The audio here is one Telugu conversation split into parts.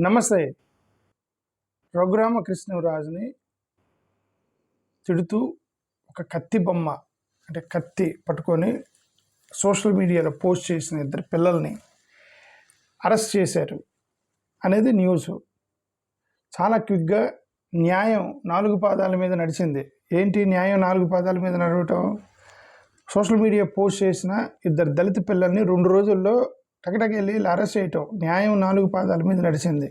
నమస్తే. రఘురామకృష్ణరాజుని తిడుతూ ఒక కత్తి బొమ్మ అంటే కత్తి పట్టుకొని సోషల్ మీడియాలో పోస్ట్ చేసిన ఇద్దరు పిల్లల్ని అరెస్ట్ చేశారు అనేది న్యూస్. చాలా క్విక్గా న్యాయం 4 పాదాల మీద నడిచింది. ఏంటి న్యాయం 4 పాదాల మీద నడవటం? సోషల్ మీడియా పోస్ట్ చేసిన ఇద్దరు దళిత పిల్లల్ని 2 రోజుల్లో టకటకెళ్ళి అరెస్ట్ చేయటం. న్యాయం 4 పాదాల మీద నడిచింది.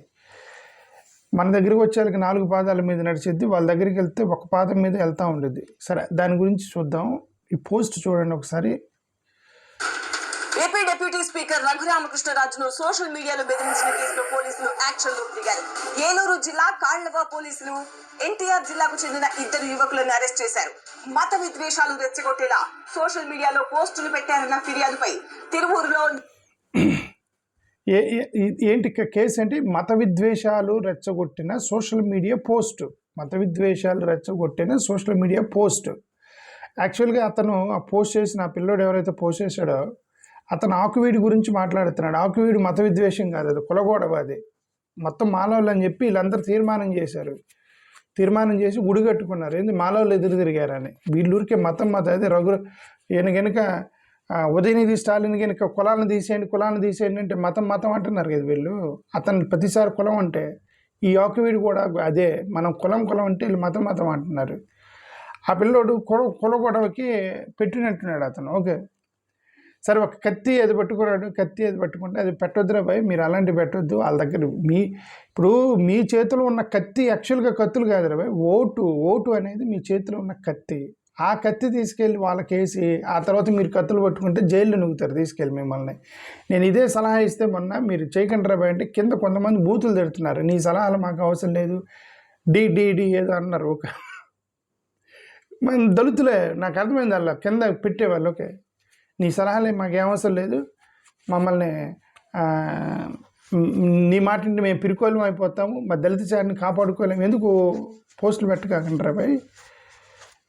మన దగ్గరికి వచ్చేళ్ళకి 4 పాదాల మీద నడిచిద్ది, వాళ్ళ దగ్గరికి వెళ్తే 1 పాదం మీద వెళ్తూ ఉండేది. సరే, దాని గురించి చూద్దాం. ఈ పోస్ట్ చూడండి ఒకసారి. ఏపీ డిప్యూటీ స్పీకర్ రఘురామకృష్ణరాజును సోషల్ మీడియాలో బెదిరించిన కేసులో పోలీసులు యాక్షన్లోకి దిగారు. ఏలూరు జిల్లా కాళ్లవ పోలీసులు ఎన్టీఆర్ జిల్లాకు చెందిన 2 యువకులను అరెస్ట్ చేశారు. మత విద్వేషాలు రెచ్చగొట్టేలా సోషల్ మీడియాలో పోస్టులు పెట్టారన్న ఫిర్యాదుపై తిరువూరులో ఏంటి కేసు ఏంటి? మత విద్వేషాలు రెచ్చగొట్టిన సోషల్ మీడియా పోస్ట్. మత విద్వేషాలు రెచ్చగొట్టిన సోషల్ మీడియా పోస్ట్. యాక్చువల్గా అతను ఆ పోస్ట్ చేసిన ఆ పిల్లోడు ఎవరైతే పోస్ట్ చేశాడో అతను ఆకువీడి గురించి మాట్లాడుతున్నాడు. ఆకువీడి మత విద్వేషం కాదు, అది కులగొడవ. అది మొత్తం మాలవులు అని చెప్పి వీళ్ళందరూ తీర్మానం చేశారు. తీర్మానం చేసి గుడి కట్టుకున్నారు. ఏంది మాలవులు ఎదురు తిరిగారని. వీళ్ళూరికే మతం అదే ఈయన కనుక ఉదయనిధి స్టాలిన్ కనుక కులాలను తీసేయండి అంటే మతం అంటున్నారు కదా వీళ్ళు. అతను ప్రతిసారి కులం అంటే ఈ ఆకువీడి కూడా అదే, మనం కులం అంటే వీళ్ళు మతం అంటున్నారు. ఆ పిల్లోడు కుల గొడవకి పెట్టినట్టున్నాడు అతను. ఓకే, సరే, ఒక కత్తి అది పట్టుకున్నాడు. కత్తి అది పట్టుకుంటే అది పెట్టొద్దురా భయ్, మీరు అలాంటివి పెట్టొద్దు. వాళ్ళ దగ్గర ఇప్పుడు మీ చేతిలో ఉన్న కత్తి యాక్చువల్గా కత్తులు కాదురా భయ్, ఓటు అనేది మీ చేతిలో ఉన్న కత్తి. ఆ కత్తి తీసుకెళ్ళి వాళ్ళకేసి ఆ తర్వాత మీరు కత్తులు పట్టుకుంటే జైల్లో నువ్వుతారు తీసుకెళ్ళి మిమ్మల్ని. నేను ఇదే సలహా ఇస్తే మొన్న మీరు చేయకండి రా భయ్ అంటే కింద కొంతమంది బూతులు తిడుతున్నారు. నీ సలహాలు మాకు అవసరం లేదు, డి ఏదో అన్నారు. ఓకే, మన దళితులే, నాకు అర్థమైంది. అలా కింద పెట్టేవాళ్ళు. ఓకే, నీ సలహాలే మాకేమవసరం లేదు, మమ్మల్ని నీ మాట అంటే మేము పిరుకోలం అయిపోతాము, మా దళిత చారిని కాపాడుకోలేము, ఎందుకు పోస్టులు పెట్టకండి రా భయ్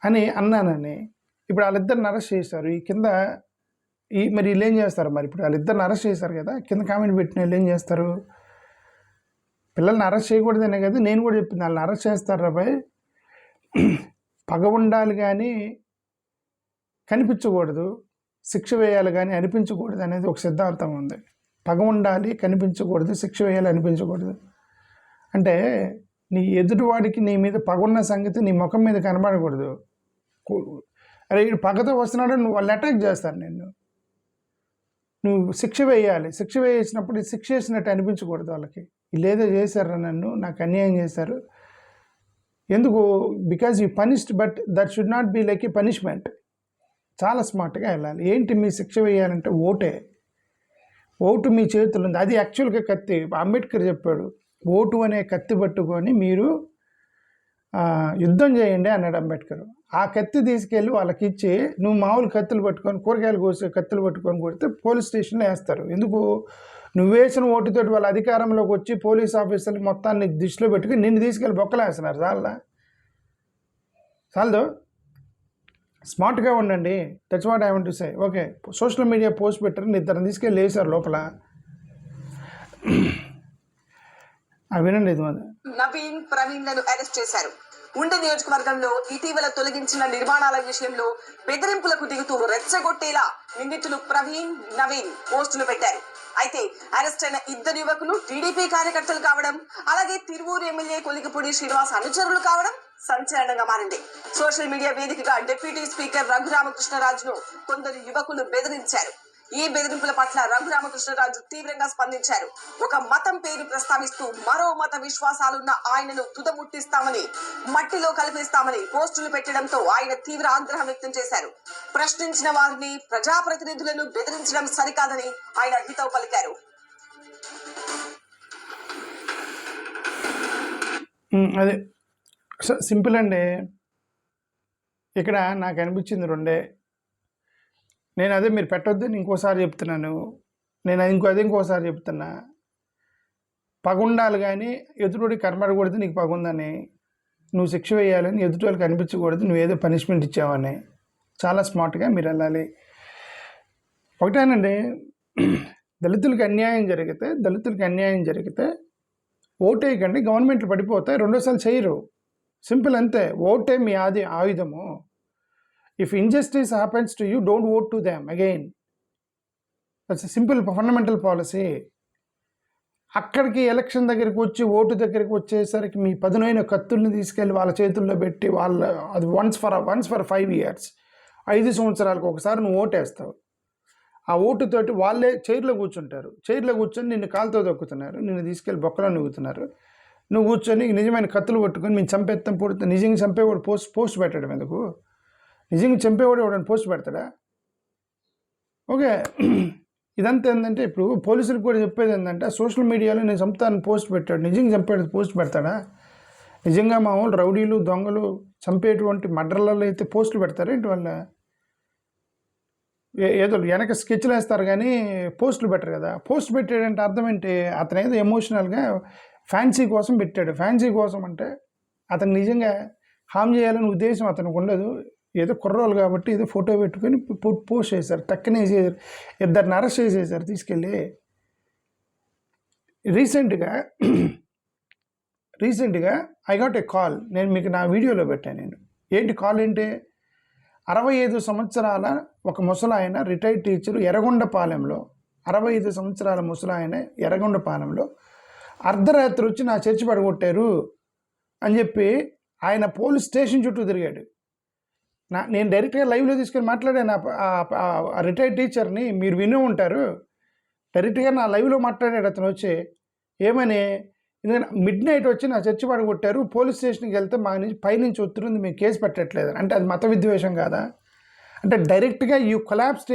అని అన్నానని. ఇప్పుడు వాళ్ళిద్దరిని అరెస్ట్ చేశారు. ఈ కింద మరి వీళ్ళు ఏం చేస్తారు? మరి ఇప్పుడు వాళ్ళిద్దరిని అరెస్ట్ చేశారు కదా, కింద కామెంట్ పెట్టిన వీళ్ళు ఏం చేస్తారు? పిల్లల్ని అరెస్ట్ చేయకూడదనే కదా నేను కూడా చెప్పింది. వాళ్ళని అరెస్ట్ చేస్తారు రా భయ్. పగ ఉండాలి కానీ కనిపించకూడదు, శిక్ష వేయాలి కానీ అనిపించకూడదు అనేది ఒక సిద్ధాంతం ఉంది. పగ ఉండాలి, కనిపించకూడదు, శిక్ష వేయాలి, అనిపించకూడదు. అంటే నీ ఎదుటివాడికి నీ మీద పగున్న సంగతి నీ ముఖం మీద కనబడకూడదు. అరే వీడు పగతో వస్తున్నాడు, నువ్వు వాళ్ళు అటాక్ చేస్తారు నిన్ను, నువ్వు శిక్ష వేయాలి. శిక్ష వేసినప్పుడు శిక్ష వేసినట్టు అనిపించకూడదు వాళ్ళకి. వీళ్ళు ఏదో చేశారు, నన్ను నాకు అన్యాయం చేశారు, ఎందుకు? Because you punished, but that should not be like a punishment. చాలా స్మార్ట్గా వెళ్ళాలి. ఏంటి మీ శిక్ష వేయాలంటే ఓటు మీ చేతులు ఉంది. అది యాక్చువల్గా కత్తి. అంబేద్కర్ చెప్పాడు, ఓటు అనే కత్తి పట్టుకొని మీరు యుద్ధం చేయండి అన్నాడు అంబేద్కర్. ఆ కత్తి తీసుకెళ్ళి వాళ్ళకి ఇచ్చి నువ్వు మామూలు కత్తులు పట్టుకొని, కూరగాయలు కోసే కత్తులు పట్టుకొని కొడితే పోలీస్ స్టేషన్లో వేస్తారు. ఎందుకు? నువ్వు వేసిన ఓటుతోటి వాళ్ళ అధికారంలోకి వచ్చి పోలీస్ ఆఫీసర్లు మొత్తాన్ని దృష్టిలో పెట్టుకుని నిన్ను తీసుకెళ్ళి బొక్కలేస్తున్నారు. చాలదు. స్మార్ట్గా ఉండండి. That's what I want to say. Okay, social media post పెట్టారు, ఇద్దరిని తీసుకెళ్ళి వేశారు లోపల. వినండి. ఇది నవీన్, ప్రవీణ్ లను అరెస్ట్ చేశారు. ఉండి నియోజకవర్గంలో ఇటీవల తొలగించిన నిర్మాణాల విషయంలో బెదిరింపులకు దిగుతూ రెచ్చగొట్టేలా నిందితులు ప్రవీణ్, నవీన్ పోస్టులు పెట్టారు. అయితే అరెస్ట్ అయిన 2 యువకులు టీడీపీ కార్యకర్తలు కావడం, అలాగే తిరువూరు ఎమ్మెల్యే కొలికపూడి శ్రీనివాస్ అనుచరులు కావడం సంచలనంగా మారింది. సోషల్ మీడియా వేదికగా డిప్యూటీ స్పీకర్ రఘురామకృష్ణరాజును కొందరు యువకులు బెదిరించారు. ఈ బెదిరింపుల పట్ల రఘురామకృష్ణరాజు తీవ్రంగా స్పందించారు. ఒక మతం పేరు ప్రస్తావిస్తూ మరో మత విశ్వాసాలున్న ఆయనను తుదముట్టిస్తామని, మట్టిలో కలిపేస్తామని పోస్టులు పెట్టడంతో ఆయన తీవ్ర ఆగ్రహం వ్యక్తం చేశారు. ప్రశ్నించిన వారిని, ప్రజాప్రతినిధులను బెదిరించడం సరికాదని ఆయన హితవు పలికారు. అదే సింపుల్ అండి. ఇక్కడ నాకు అనిపించింది 2. నేను అదే మీరు పెట్టొద్దు ఇంకోసారి చెప్తున్నాను. నేను ఇంకోసారి చెప్తున్నా. పగుండాలి కానీ ఎదుటి కనబడకూడదు నీకు పగుందని. నువ్వు శిక్ష వేయాలని ఎదుటి వాళ్ళకి అనిపించకూడదు నువ్వు ఏదో పనిష్మెంట్ ఇచ్చావని. చాలా స్మార్ట్గా మీరు వెళ్ళాలి. ఒకటేనండి, దళితులకు అన్యాయం జరిగితే ఓటేయకండి, గవర్నమెంట్లు పడిపోతాయి, రెండోసారి చేయరు. సింపుల్ అంతే. ఓటే మీ ఆయుధము. If injustice happens to you, don't vote to them again. That's simple fundamental policy. అక్కడికి ఎలక్షన్ దగ్గరికి వచ్చి ఓటు దగ్గరికి వచ్చేసరికి మీ పదునైన కత్తుల్ని తీసుకెళ్ళి వాళ్ళ చేతుల్లో పెట్టి అది వన్స్ ఫర్ 5 years, 5 సంవత్సరాలకు ఒకసారి నువ్వు ఓటేస్తావు. ఆ ఓటుతోటి వాళ్ళే చైర్లో కూర్చుంటారు. చైర్లో కూర్చొని నిన్ను కాలుతో దొక్కుతున్నారు, నిన్ను తీసుకెళ్ళి బొక్కలో నువ్వుతున్నారు. నువ్వు కూర్చొని నిజమైన కత్తులు పట్టుకొని మేము చంపేస్తాం పొడుతాం. నిజంగా చంపేవాడు పోస్ట్ పెట్టడం ఎందుకు? నిజంగా చంపేవాడు ఎవడని పోస్ట్ పెడతాడా? ఓకే. ఇదంతా ఏంటంటే ఇప్పుడు పోలీసులకు కూడా చెప్పేది ఏంటంటే సోషల్ మీడియాలో నేను చంపుతాను పోస్ట్ పెట్టాడు, నిజంగా చంపేది పోస్ట్ పెడతాడా? నిజంగా మామూలు రౌడీలు దొంగలు చంపేటువంటి మర్డర్లలో అయితే పోస్టులు పెడతారు ఏంటి? వాళ్ళ ఏదో వెనక స్కెచ్లు వేస్తారు కానీ పోస్టులు పెట్టరు కదా. పోస్ట్ పెట్టాడంటే అర్థం ఏంటి? అతను ఏదో ఎమోషనల్గా ఫ్యాన్సీ కోసం పెట్టాడు. ఫ్యాన్సీ కోసం అంటే అతను నిజంగా హామ్ చేయాలని ఉద్దేశం అతనికి ఉండదు. ఏదో కుర్రోలు కాబట్టి ఏదో ఫోటో పెట్టుకొని పోస్ట్ చేశారు, టక్కనే చేశారు. 2 అరెస్ట్ చేసేసారు తీసుకెళ్ళి. రీసెంట్గా ఐ గాట్ ఏ కాల్. నేను మీకు నా వీడియోలో పెట్టాను. ఏంటి కాల్ ఏంటి? 65 సంవత్సరాల ఒక ముసలాయన, రిటైర్డ్ టీచరు, ఎర్రగొండపాలెంలో 65 సంవత్సరాల ముసలాయన ఎర్రగొండపాలెంలో అర్ధరాత్రి వచ్చి నా చర్చి పడగొట్టారు అని చెప్పి ఆయన పోలీస్ స్టేషన్ చుట్టూ తిరిగాడు. నేను డైరెక్ట్గా లైవ్లో తీసుకొని మాట్లాడాను ఆ రిటైర్డ్ టీచర్ని. మీరు వినే ఉంటారు. డైరెక్ట్గా నా లైవ్లో మాట్లాడాడు అతను వచ్చి. ఏమని? ఎందుకంటే మిడ్ నైట్ వచ్చి నా చర్చి పడగొట్టారు, పోలీస్ స్టేషన్కి వెళ్తే మా నుంచి పైనుంచి ఒత్తిడి మేము కేసు పెట్టట్లేదు అంటే అది మత విద్వేషం కాదా? అంటే డైరెక్ట్గా యూ కొలాప్స్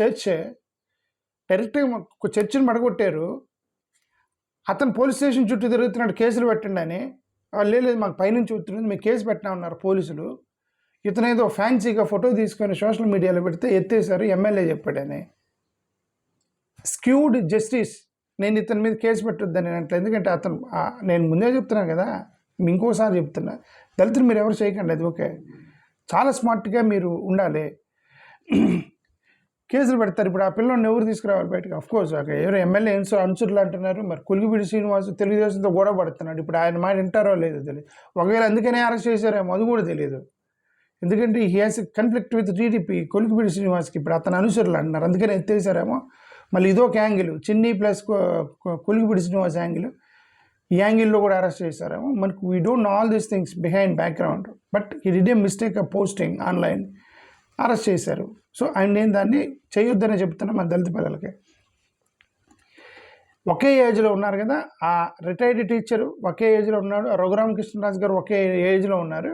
చర్చ్, డైరెక్ట్గా చర్చిని పడగొట్టారు. అతను పోలీస్ స్టేషన్ చుట్టూ తిరుగుతున్నాడు కేసులు పెట్టండి అని. లేదు మాకు పైనుంచి ఒత్తిడి మేము కేసు పెట్టినా ఉన్నారు పోలీసులు. ఇతనేదో ఫ్యాన్సీగా ఫోటో తీసుకొని సోషల్ మీడియాలో పెడితే ఎత్తేసారు, ఎమ్మెల్యే చెప్పాడని. Skewed justice. నేను ఇతని మీద కేసు పెట్టొద్దని అంటే, ఎందుకంటే అతను నేను ముందే చెప్తున్నాను కదా, ఇంకోసారి చెప్తున్నా, దళితులు మీరు ఎవరు చేయకండి, అది ఓకే. చాలా స్మార్ట్గా మీరు ఉండాలి. కేసులు పెడతారు. ఇప్పుడు ఆ పిల్లల్ని ఎవరు తీసుకురావాలి బయటకు? అఫ్కోర్స్ ఎవరు ఎమ్మెల్యే అనుచరులు అంటున్నారు. మరి కొలిగిపూడి శ్రీనివాస్ తెలుగుదేశంతో గొడవ పడుతున్నాడు. ఇప్పుడు ఆయన మాట వింటారో లేదో తెలియదు. ఒకవేళ అందుకనే అరెస్ట్ చేశారేమో అది కూడా తెలియదు. ఎందుకంటే he has conflict with TDP. Koligipudi శ్రీనివాస్కి ఇప్పుడు అతను అనుసరులు అంటున్నారు, అందుకని ఎత్తేసారేమో. మళ్ళీ ఇదొక యాంగిల్, చిన్ని ప్లస్ కొలిగిపూడి శ్రీనివాస్ యాంగిల్. ఈ యాంగిల్లో కూడా అరెస్ట్ చేశారేమో. మనకు we don't know all these things behind background, but he did a mistake of posting online, arrest చేశారు. సో అండ్ నేను దాన్ని చేయొద్దనే చెప్తున్నా మన దళిత పిల్లలకి. ఒకే ఏజ్లో ఉన్నారు కదా, ఆ రిటైర్డ్ టీచరు ఒకే ఏజ్లో ఉన్నాడు, రఘురామకృష్ణరాజు గారు ఒకే ఏజ్లో ఉన్నారు.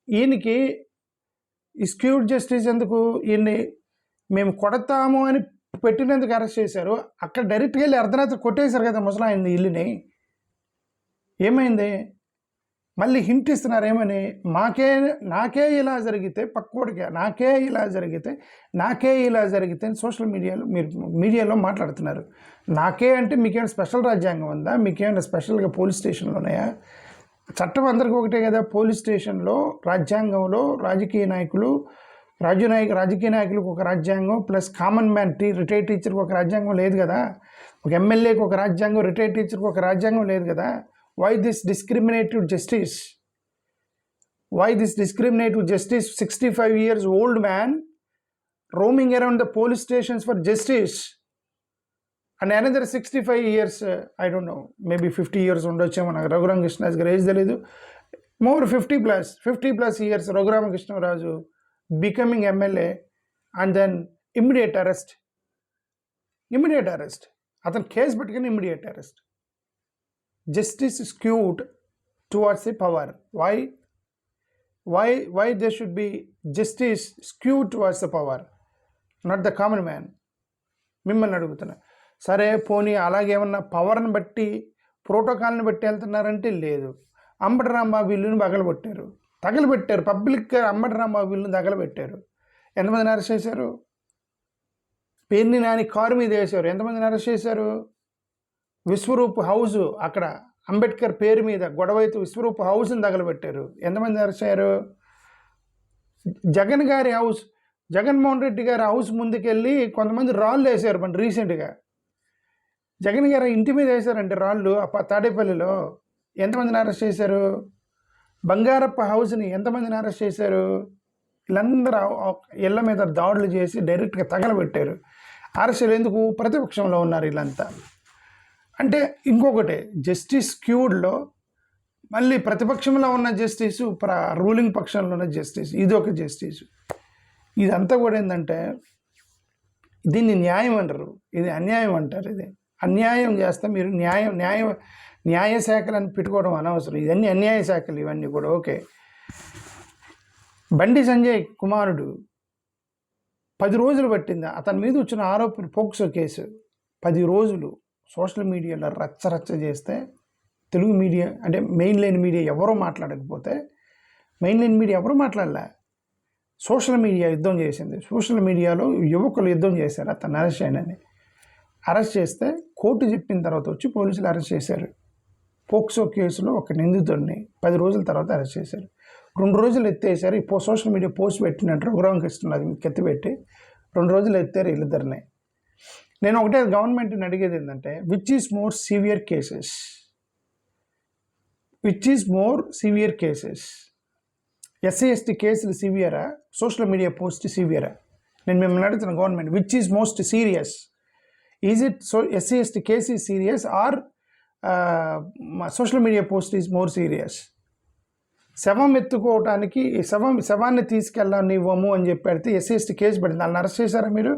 ఈయనకి ఈ స్క్యూడ్ జస్టిస్ ఎందుకు? ఈయన్ని మేము కొడతాము అని పెట్టినందుకు అరెస్ట్ చేశారు. అక్కడ డైరెక్ట్గా వెళ్ళి అర్ధరాత్రి కొట్టేశారు కదా ముసలాయింది ఇల్లుని. ఏమైంది? మళ్ళీ హింట్ ఇస్తున్నారు ఏమని? నాకే ఇలా జరిగితే పక్కోడికి నాకే ఇలా జరిగితే సోషల్ మీడియాలో మాట్లాడుతున్నారు. నాకే అంటే మీకేమైనా స్పెషల్ రాజ్యాంగం ఉందా? మీకేమైనా స్పెషల్గా పోలీస్ స్టేషన్లు ఉన్నాయా? చట్టం అందరికీ ఒకటే కదా. పోలీస్ స్టేషన్లో, రాజ్యాంగంలో రాజకీయ నాయకులకు ఒక రాజ్యాంగం, ప్లస్ కామన్ మ్యాన్ రిటైర్డ్ టీచర్కి ఒక రాజ్యాంగం లేదు కదా. ఒక ఎమ్మెల్యేకి ఒక రాజ్యాంగం, రిటైర్డ్ టీచర్కి ఒక రాజ్యాంగం లేదు కదా. Why this discriminative justice? 65 years old man roaming around the police stations for justice, and another 65 years, I don't know, maybe 50 years ఉండొచ్చేమో, నాకు రఘురామకృష్ణరాజు గారు ఏజ్ తెలీదు. More 50+ years Raghuramakrishnaraju becoming MLA, and then immediate arrest. అతను కేసు పెట్టుకుని immediate arrest. Justice skewed towards the power. Why there should be justice skewed towards the power, not the common man? మిమ్మల్ని అడుగుతున్నా. సరే పోనీ అలాగేమన్నా పవర్ని బట్టి ప్రోటోకాల్ని బట్టి వెళ్తున్నారంటే లేదు. అంబటి రాంబాబు ఇల్లుని తగలబెట్టారు. పబ్లిక్గా అంబటి రాంబాబు ఇల్లుని తగలబెట్టారు. ఎంతమందిని అరెస్ట్ చేశారు? పేర్ని నాని కారు మీద వేశారు. ఎంతమందిని అరెస్ట్ చేశారు? విశ్వరూప్ హౌస్, అక్కడ అంబేద్కర్ పేరు మీద గొడవైతే విశ్వరూప్ హౌస్ని తగలబెట్టారు. ఎంతమంది అరెస్ట్ అయ్యారు? జగన్మోహన్ రెడ్డి గారి హౌస్ ముందుకెళ్ళి కొంతమంది రాళ్ళు వేసారు మన రీసెంట్గా. జగన్ గారు ఇంటి మీద వేశారంటే రాళ్ళు తాడేపల్లిలో. ఎంతమందిని అరెస్ట్ చేశారు? బంగారప్ప హౌస్ని ఎంతమందిని అరెస్ట్ చేశారు? వీళ్ళందరూ ఇళ్ళ మీద దాడులు చేసి డైరెక్ట్గా తగలబెట్టారు. అరెస్టులు ఎందుకు? ప్రతిపక్షంలో ఉన్నారు వీళ్ళంతా. అంటే ఇంకొకటి, జస్టిస్ క్యూడ్లో మళ్ళీ ప్రతిపక్షంలో ఉన్న జస్టిస్, రూలింగ్ పక్షంలో ఉన్న జస్టిస్, ఇది ఒక జస్టిస్. ఇదంతా కూడా ఏంటంటే దీన్ని న్యాయం అంటారు, ఇది అన్యాయం అంటారు. ఇది అన్యాయం చేస్తే మీరు న్యాయ శాఖలను పెట్టుకోవడం అనవసరం. ఇవన్నీ అన్యాయ శాఖలు ఇవన్నీ కూడా. ఓకే, బండి సంజయ్ కుమారుడు 10 రోజులు పట్టింది అతని మీద వచ్చిన ఆరోపణ, పోక్సో కేసు 10 రోజులు సోషల్ మీడియాలో రచ్చ చేస్తే తెలుగు మీడియా అంటే మెయిన్ లైన్ మీడియా ఎవరో మాట్లాడకపోతే, మెయిన్ లైన్ మీడియా ఎవరో మాట్లాడలే, సోషల్ మీడియా యుద్ధం చేసింది. సోషల్ మీడియాలో యువకులు యుద్ధం చేశారు అతను అరెస్ట్ చేయనని. అరెస్ట్ చేస్తే కోర్టు చెప్పిన తర్వాత వచ్చి పోలీసులు అరెస్ట్ చేశారు. పోక్సో కేసులో ఒక నిందితుడిని 10 రోజుల తర్వాత అరెస్ట్ చేశారు. 2 రోజులు ఎత్తేసారు. సోషల్ మీడియా పోస్ట్ పెట్టినట్టు రఘురామకృష్ణరాజు ఎత్తిపెట్టి 2 రోజులు ఎత్తారు వీళ్ళిద్దరిని. నేను ఒకటే గవర్నమెంట్ని అడిగేది ఏంటంటే, which is more severe cases? SC ST కేసులు సివియరా, సోషల్ మీడియా పోస్ట్ సివియరా? నేను మిమ్మల్ని అడుగుతున్న government, which is most serious? Is it SC ST case is serious or social media post is more serious? శవం ఎత్తుకోవటానికి శవాన్ని తీసుకెళ్ళనివ్వము అని చెప్పి పెడితే ఎస్సీ ఎస్టీ కేసు పడింది. వాళ్ళని అరెస్ట్ చేశారా మీరు?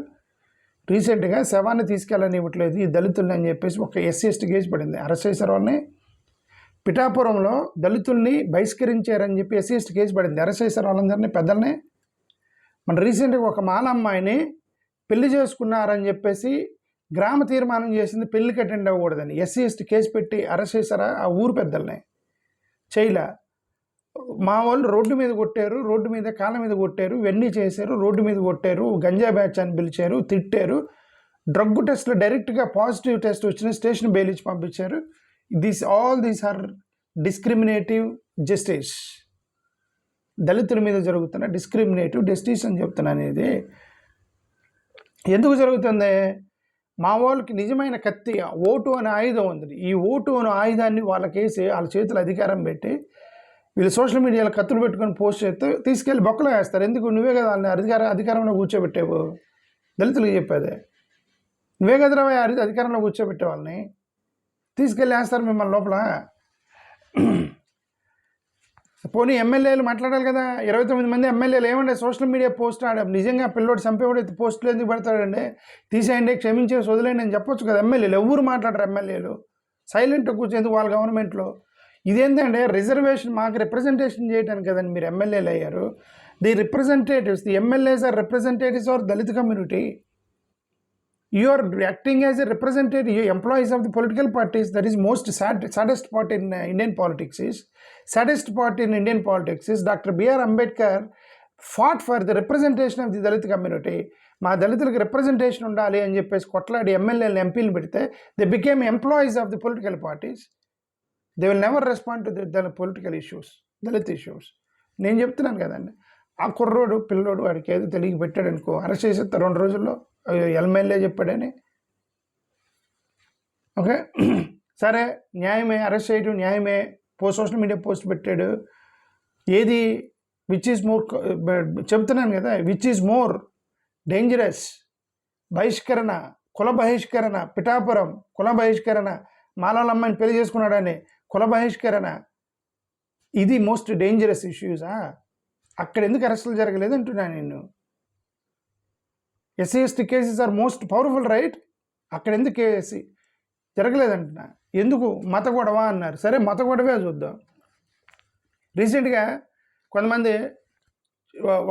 రీసెంట్గా శవాన్ని తీసుకెళ్ళనివ్వట్లేదు ఈ దళితుల్ని అని చెప్పేసి ఒక ఎస్సీ ఎస్టీ కేసు పడింది. అరెస్ట్ చేశారు వాళ్ళని. పిఠాపురంలో దళితుల్ని బహిష్కరించారని చెప్పి ఎస్సీ ఎస్టీ కేసు పడింది. అరెస్ట్ చేశారు వాళ్ళందరినీ, పెద్దల్ని. మన రీసెంట్గా ఒక మాల అమ్మాయిని పెళ్లి చేసుకున్నారని చెప్పేసి గ్రామ తీర్మానం చేసింది పెళ్లికి అటెండ్ అవ్వకూడదని. ఎస్సీ ఎస్టీ కేసు పెట్టి అరెస్ట్ చేశారా ఆ ఊరు పెద్దల్ని? చేయలా. మా వాళ్ళు రోడ్డు మీద కొట్టారు, రోడ్డు మీద కాళ్ళ మీద కొట్టారు, ఇవన్నీ చేశారు, రోడ్డు మీద కొట్టారు, గంజా బ్యాచ్ అని పిలిచారు, తిట్టారు. డ్రగ్ టెస్ట్లో డైరెక్ట్గా పాజిటివ్ టెస్ట్ వచ్చిన స్టేషన్ బెయిల్ ఇచ్చి పంపించారు. All these are discriminative justice. దళితుల మీద జరుగుతున్న డిస్క్రిమినేటివ్ జస్టిస్ అని చెప్తున్నాను. ఇది ఎందుకు జరుగుతుంది? మా వాళ్ళకి నిజమైన కత్తి, ఓటు అనే ఆయుధం ఉంది. ఈ ఓటు అనే ఆయుధాన్ని వాళ్ళకేసి వాళ్ళ చేతులు అధికారం పెట్టి వీళ్ళు సోషల్ మీడియాలో కత్తులు పెట్టుకొని పోస్ట్ చేస్తే తీసుకెళ్ళి బొక్కలో వేస్తారు. ఎందుకు? నువ్వే కదా వాళ్ళని అధికారంలో కూర్చోబెట్టావు. దళితులకు చెప్పేదే, నువ్వే కదరా అధికారంలో కూర్చోబెట్టే వాళ్ళని తీసుకెళ్ళి వేస్తారు మిమ్మల్ని లోపల. పోనీ ఎమ్మెల్యేలు మాట్లాడాలి కదా. 29 మంది ఎమ్మెల్యేలు ఏమంటే సోషల్ మీడియా పోస్ట్ నిజంగా పిల్లోడు చంపేవాడు అయితే పోస్టులు ఎందుకు పెడతాడండి? తీసేయండి, క్షమించేసి వదిలేయండి అని చెప్పొచ్చు కదా. ఎమ్మెల్యేలు ఎవరు మాట్లాడరు. ఎమ్మెల్యేలు సైలెంట్గా కూర్చేందుకు వాళ్ళ గవర్నమెంట్లో. ఇదేంటంటే రిజర్వేషన్ మాకు రిప్రజెంటేషన్ చేయడానికి కదండి మీరు ఎమ్మెల్యేలు అయ్యారు. The MLAs are representatives are Dalit community. You are acting as a representative, you employees of the political parties. That is most saddest part in Indian politics is. Saddest part in Indian politics is Dr. B.R. Ambedkar fought for the representation of the Dalit community. మా దళితులకు రిప్రజెంటేషన్ ఉండాలి అని చెప్పేసి కొట్లాడి ఎమ్మెల్యేలు ఎంపీలు పెడితే they became employees of the political parties. They will never respond to the political issues, Dalit issues. నేను చెప్తున్నాను కదండి, ఆ కుర్రోడు పిల్లోడు వాడికి ఏదో తెలియ పెట్టాడు అనుకో, అరెస్ట్ చేసేస్తారు 2 రోజుల్లో. ఎమ్మెల్యే చెప్పాడని. ఓకే, సరే, న్యాయమే, అరెస్ట్ చేయడం న్యాయమే. సోషల్ మీడియా పోస్ట్ పెట్టాడు. ఏది విచ్ ఈజ్ మోర్ చెప్తున్నాను కదా, విచ్ ఈజ్ మోర్ డేంజరస్? బహిష్కరణ, కుల బహిష్కరణ, పిఠాపురం కుల బహిష్కరణ, మాలాల అమ్మాయిని పెళ్లి చేసుకున్నాడని కుల బహిష్కరణ, ఇది మోస్ట్ డేంజరస్ ఇష్యూసా? అక్కడ ఎందుకు అరెస్టులు జరగలేదు అంటున్నాను నేను. SC ST cases are most powerful right. అక్కడ ఎందుకు కేసు జరగలేదంటున్నా. ఎందుకు? మత గొడవ అన్నారు. సరే, మత గొడవే చూద్దాం. రీసెంట్గా కొంతమంది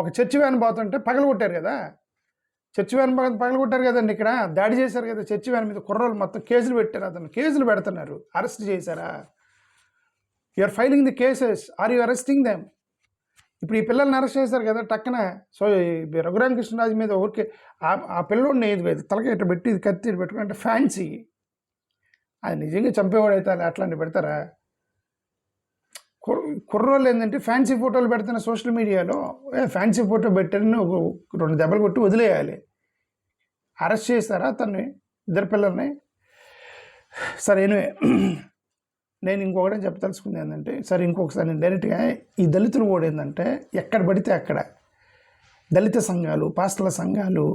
ఒక చర్చి వ్యాన్ పోతుంటే పగలగొట్టారు కదా. చర్చి వ్యాన్ పగలగొట్టారు కదండి. ఇక్కడ దాడి చేశారు కదా చర్చి వ్యాన్ మీద. కుర్రోళ్ళు మొత్తం కేసులు పెట్టారు. అతను కేసులు పెడుతున్నారు. అరెస్ట్ చేశారా? You are filing the cases are you arresting them? ఇప్పుడు ఈ పిల్లల్ని అరెస్ట్ చేశారు కదా టక్కన. సో రఘురామకృష్ణరాజు మీద ఊరికే ఆ పిల్లోడిని తలకాయ ఇట్లా పెట్టి కత్తి పెట్టుకుని అంటే ఫ్యాన్సీ. అది నిజంగా చంపేవాడైతే అట్లాంటివి పెడతారా? కుర్రోళ్ళు ఏంటంటే ఫ్యాన్సీ ఫోటోలు పెడుతున్న సోషల్ మీడియాలో. ఫ్యాన్సీ ఫోటో పెట్టారని 2 దెబ్బలు కొట్టి వదిలేయాలి. అరెస్ట్ చేస్తారా అతన్ని, 2 పిల్లల్ని? సరే ఎనివే నేను ఇంకొకటే చెప్పదలుచుకుంది ఏంటంటే, సరే ఇంకొకసారి నేను డైరెక్ట్గా ఈ దళితులు కూడా ఏంటంటే ఎక్కడ పడితే అక్కడ దళిత సంఘాలు, పాస్టర్ల సంఘాలు,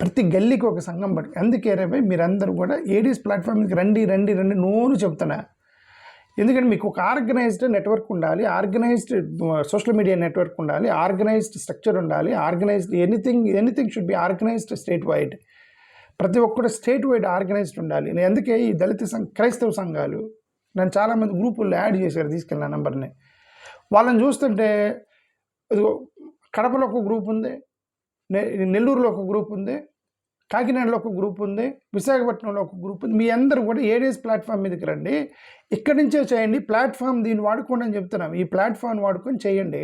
ప్రతి గల్లీకి ఒక సంఘం పడి, అందుకే రేపై మీరందరూ కూడా ఏడీఎస్ ప్లాట్ఫామ్కి రండి రండి రండి నోను చెప్తున్నా. ఎందుకంటే మీకు ఒక ఆర్గనైజ్డ్ నెట్వర్క్ ఉండాలి, ఆర్గనైజ్డ్ సోషల్ మీడియా నెట్వర్క్ ఉండాలి, ఆర్గనైజ్డ్ స్ట్రక్చర్ ఉండాలి, organised anything should be organised state wide. ప్రతి ఒక్కరు స్టేట్ వైడ్ ఆర్గనైజ్డ్ ఉండాలి. నేను అందుకే ఈ దళిత క్రైస్తవ సంఘాలు నన్ను చాలామంది గ్రూపుల్లో యాడ్ చేశారు, తీసుకెళ్ళిన నెంబర్ని. వాళ్ళని చూస్తుంటే ఇదిగో కడపలో ఒక గ్రూప్ ఉంది, నెల్లూరులో ఒక గ్రూప్ ఉంది, కాకినాడలో ఒక గ్రూప్ ఉంది, విశాఖపట్నంలో ఒక గ్రూప్ ఉంది. మీ అందరూ కూడా ఏడీఎస్ ప్లాట్ఫామ్ మీదకి రండి, ఇక్కడి నుంచే చేయండి. ప్లాట్ఫామ్ దీన్ని వాడుకోండి అని చెప్తున్నాం. ఈ ప్లాట్ఫామ్ వాడుకొని చేయండి.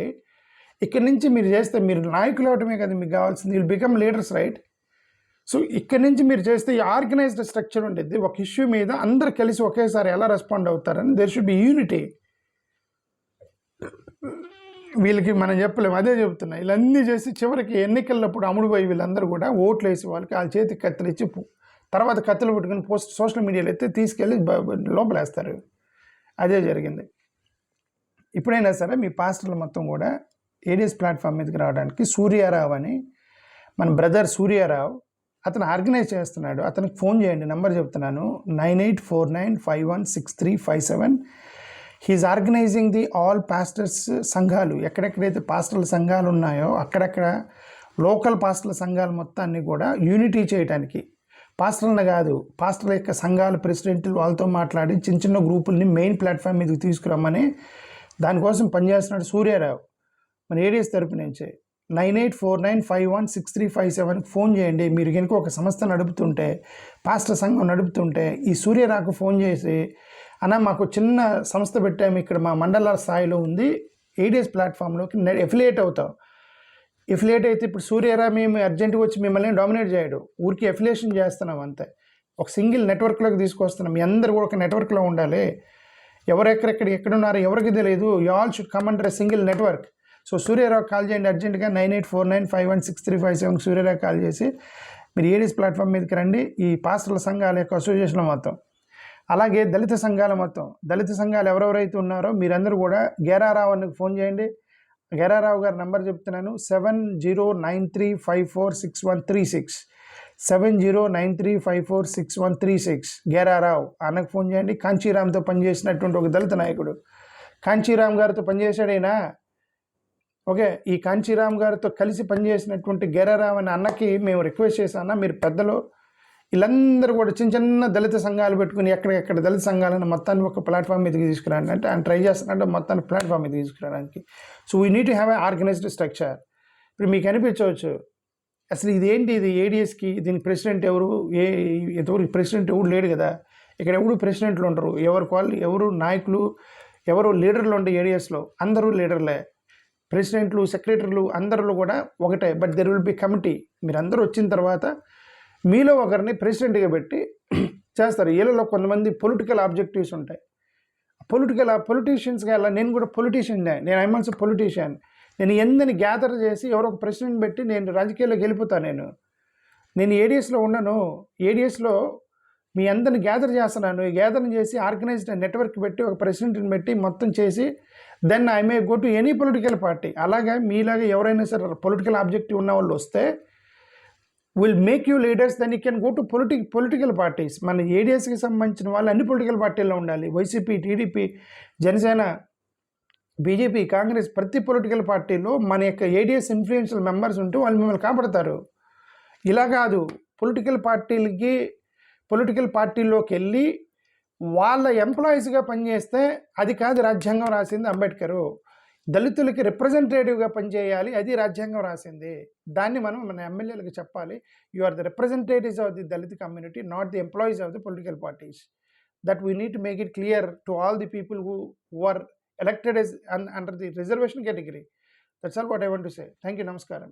ఇక్కడి నుంచి మీరు చేస్తే మీరు నాయకులు అవటమే కదా మీకు కావాల్సింది. Will become leaders, right? So ఇక్కడి నుంచి మీరు చేస్తే ఈ ఆర్గనైజ్డ్ స్ట్రక్చర్ ఉండేది. ఒక ఇష్యూ మీద అందరు కలిసి ఒకేసారి ఎలా రెస్పాండ్ అవుతారని దేర్ షుడ్ బి యూనిటీ. వీళ్ళకి మనం చెప్పలేము, అదే చెబుతున్నా. వీళ్ళన్నీ చేసి చివరికి ఎన్నికలప్పుడు అమ్ముడుపోయి వీళ్ళందరూ కూడా ఓట్లు వేసి వాళ్ళకి వాళ్ళ చేతికి కత్తులు ఇచ్చి తర్వాత కత్తులు పెట్టుకుని సోషల్ మీడియాలో అయితే తీసుకెళ్ళి లోపలేస్తారు. అదే జరిగింది. ఇప్పుడైనా సరే మీ పాస్టర్లు మొత్తం కూడా ఏడీఎస్ ప్లాట్ఫామ్ మీదకి రావడానికి సూర్యారావు అని మన బ్రదర్ సూర్యారావు అతను ఆర్గనైజ్ చేస్తున్నాడు. అతనికి ఫోన్ చేయండి, నెంబర్ చెప్తున్నాను, 9849516357. He is organising the all pastors సంఘాలు. ఎక్కడెక్కడైతే పాస్టర్ల సంఘాలు ఉన్నాయో అక్కడక్కడ లోకల్ పాస్టర్ల సంఘాలు మొత్తాన్ని కూడా యూనిటీ చేయడానికి, పాస్టర్లను కాదు పాస్టర్ల యొక్క సంఘాల ప్రెసిడెంట్లు వాళ్ళతో మాట్లాడి చిన్న చిన్న గ్రూపుల్ని మెయిన్ ప్లాట్ఫామ్ మీదకి తీసుకురమ్మని దానికోసం పనిచేస్తున్నాడు సూర్యారావు మన ఏడీఎస్ తరపు నుంచే. 9849516357కి ఫోన్ చేయండి. మీరు కనుక ఒక సంస్థ నడుపుతుంటే, పాస్టర్ సంఘం నడుపుతుంటే ఈ సూర్యరాకు ఫోన్ చేసి, అన్న మాకు చిన్న సంస్థ పెట్టాము ఇక్కడ మా మండల స్థాయిలో ఉంది, ఏడీఎస్ ప్లాట్ఫామ్లోకి ఎఫిలియేట్ అవుతాం. ఎఫిలియేట్ అయితే ఇప్పుడు సూర్యరా మేము అర్జెంటుగా వచ్చి మిమ్మల్ని డామినేట్ చేయడు, ఊరికి ఎఫిలియేషన్ చేస్తున్నాం అంతే. ఒక సింగిల్ నెట్వర్క్లోకి తీసుకొస్తున్నాం. మీ అందరూ కూడా ఒక నెట్వర్క్లో ఉండాలి. ఎక్కడున్నారో ఎవరికి తెలియదు. You all should come under a single network. So Surya Rao call చేయండి అర్జెంటుగా. 9849516357 సూర్యరావు కాల్ చేసి మీరు ఏడీఎస్ ప్లాట్ఫామ్ మీదకి రండి. ఈ పాస్టర్ల సంఘాల యొక్క అసోసియేషన్ మొత్తం, అలాగే దళిత సంఘాల మొత్తం, దళిత సంఘాలు ఎవరెవరైతే ఉన్నారో మీరందరూ కూడా గేరారావు అన్నకు ఫోన్ చేయండి. గేరారావు గారి నెంబర్ చెప్తున్నాను, 7093546136, 7093546136. గేరారావు అన్నకు ఫోన్ చేయండి. కాంచీరామ్తో పనిచేసినటువంటి ఒక దళిత నాయకుడు, కాంచీరామ్ గారితో పనిచేశాడైనా. ఓకే, ఈ కాంచీరామ్ గారితో కలిసి పనిచేసినటువంటి గేరారావు అనే అన్నకి మేము రిక్వెస్ట్ చేశాను, మీరు పెద్దలు వీళ్ళందరూ కూడా చిన్న చిన్న దళిత సంఘాలు పెట్టుకుని ఎక్కడెక్కడ దళిత సంఘాలను మొత్తాన్ని ఒక ప్లాట్ఫామ్ మీదకి తీసుకురాండి అంటే ఆయన ట్రై చేస్తున్నట్టు మొత్తాన్ని ప్లాట్ఫామ్ మీదకి తీసుకురావడానికి. So we need to have a organised structure. ఇప్పుడు మీకు అనిపించవచ్చు అసలు ఇదేంటి, ఇది ఏడీఎస్కి దీని ప్రెసిడెంట్ ఎవరు, ఎవరు ప్రెసిడెంట్ ఎవరు లేడు కదా, ఇక్కడ ఎవరు ప్రెసిడెంట్లు ఉండరు, ఎవరు నాయకులు, ఎవరు లీడర్లు ఉండే ఏడీఎస్లో, అందరూ లీడర్లే. ప్రెసిడెంట్లు, సెక్రటరీలు అందరూ కూడా ఒకటే. But there will be committee. మీరందరూ వచ్చిన తర్వాత మీలో ఒకరిని ప్రెసిడెంట్గా పెట్టి చేస్తారు. వీళ్ళలో కొంతమంది పొలిటికల్ ఆబ్జెక్టివ్స్ ఉంటాయి. పొలిటీషియన్స్గా వెళ్ళా. నేను కూడా పొలిటీషియన్నే, నేను ఐఎమ్ పొలిటీషియన్. నేను ఎందని గ్యాదర్ చేసి ఎవరో ఒక ప్రెసిడెంట్ పెట్టి నేను రాజకీయాల్లోకి వెళ్ళిపోతాను. నేను ఏడీఎస్లో ఉన్నాను. ఏడీఎస్లో మీ అందరిని గ్యాదర్ చేస్తున్నాను. ఈ గ్యాదర్ చేసి ఆర్గనైజ్డ్ నెట్వర్క్ పెట్టి ఒక ప్రెసిడెంట్ని పెట్టి మొత్తం చేసి then I may go to any political party. అలాగే మీలాగా ఎవరైనా సరే పొలిటికల్ ఆబ్జెక్టివ్ ఉన్న వాళ్ళు వస్తే will make you leaders, then you can go to political parties. మన ఏడీఎస్కి సంబంధించిన వాళ్ళు అన్ని పొలిటికల్ పార్టీల్లో ఉండాలి. YCP, TDP, Janasena, BJP, Congress, ప్రతి పొలిటికల్ పార్టీలో మన యొక్క ఏడీఎస్ ఇన్ఫ్లుయెన్షియల్ మెంబర్స్ ఉంటూ వాళ్ళు మిమ్మల్ని కాపాడతారు. ఇలా కాదు, పొలిటికల్ పార్టీల్లోకి వెళ్ళి వాళ్ళ ఎంప్లాయీస్గా పనిచేస్తే అది కాదు రాజ్యాంగం రాసింది అంబేద్కరు. దళితులకి రిప్రజెంటేటివ్గా పనిచేయాలి, అది రాజ్యాంగం రాసింది. దాన్ని మనం మన ఎమ్మెల్యేలకు చెప్పాలి. You are the representatives of the Dalit community, not the employees of the political parties. That we need to make it clear to all the people who are elected as under the reservation category. That's all what I want to say. Thank you. Namaskaram.